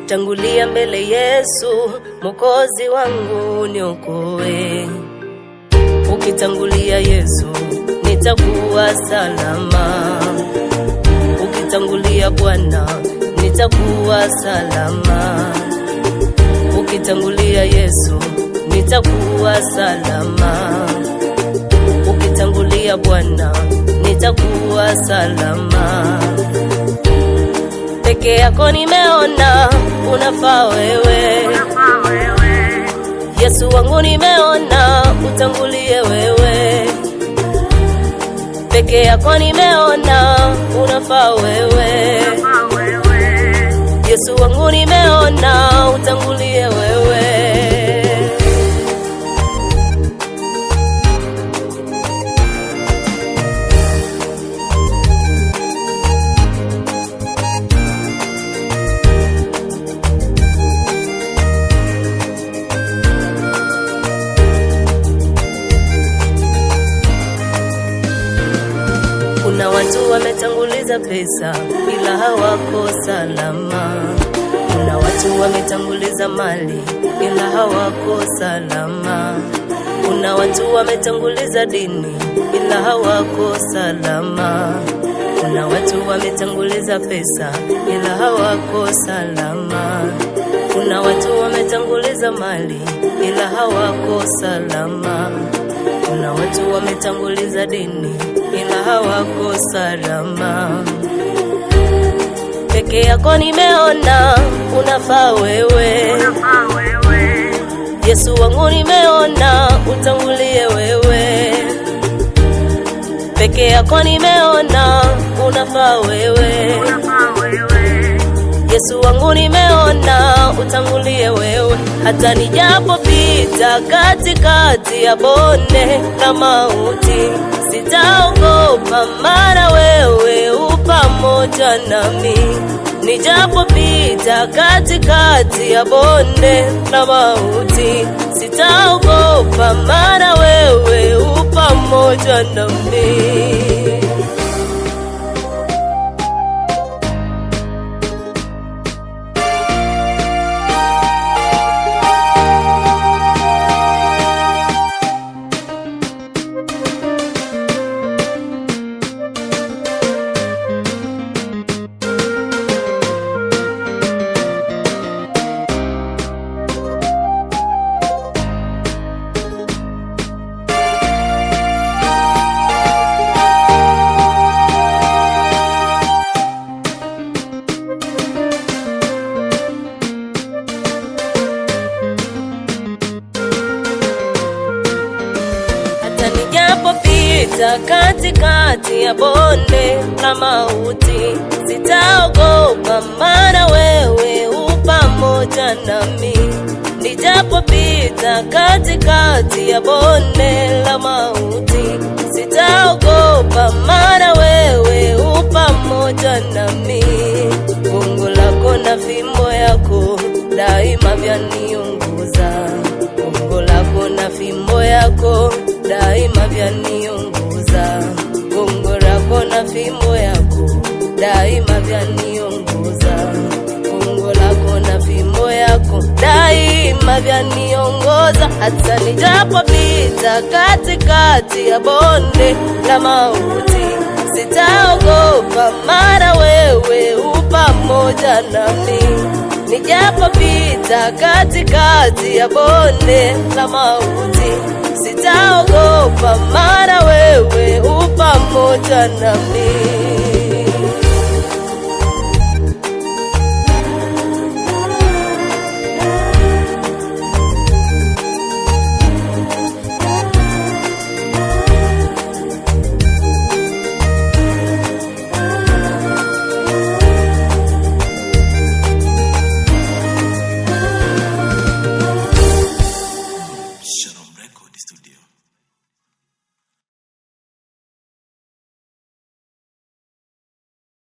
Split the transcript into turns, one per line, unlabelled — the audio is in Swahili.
Tangulia mbele Yesu, Mwokozi wangu niokoe. Ukitangulia Yesu, nitakuwa salama. Ukitangulia Bwana, nitakuwa salama. Ukitangulia Yesu, nitakuwa salama. Ukitangulia Bwana, nitakuwa salama. Peke yako nimeona unafaa wewe, Yesu wangu nimeona utangulie wewe. Peke yako nimeona unafaa wewe, Yesu wangu nimeona utangulie wewe. Kuna watu wametanguliza pesa ila hawako salama. Kuna watu wametanguliza mali ila hawako salama. Kuna watu wametanguliza dini ila hawako salama. Kuna watu wametanguliza pesa ila hawako salama. Kuna watu wametanguliza mali ila hawako salama. Kuna watu wametanguliza dini ila hawako salama. Peke yako nimeona unafaa wewe, Yesu wangu nimeona utangulie wewe. Peke yako nimeona unafaa wewe, Yesu wangu nimeona utangulie wewe. Hata nijapopita katikati ya bonde la mauti, sitaogopa maana wewe u pamoja nami. Nijapopita katikati ya bonde la mauti, sitaogopa maana wewe u pamoja nami. Nijapopita katikati ya bonde la mauti, sitaogopa maana wewe u pamoja nami. Nijapopita katikati ya bonde la mauti, sitaogopa maana wewe u pamoja nami. Gongo lako na fimbo yako daima vyaniongoza. Gongo lako na fimbo yako daima vyaniongoza. Gongo lako na fimbo yako daima vyaniongoza. Gongo lako na fimbo yako daima vyaniongoza. Hata nijapopita katikati ya bonde la mauti, sitaogopa maana wewe u pamoja nami. Nijapopita katikati ya bonde la mauti, sitaogopa maana wewe u pamoja nami.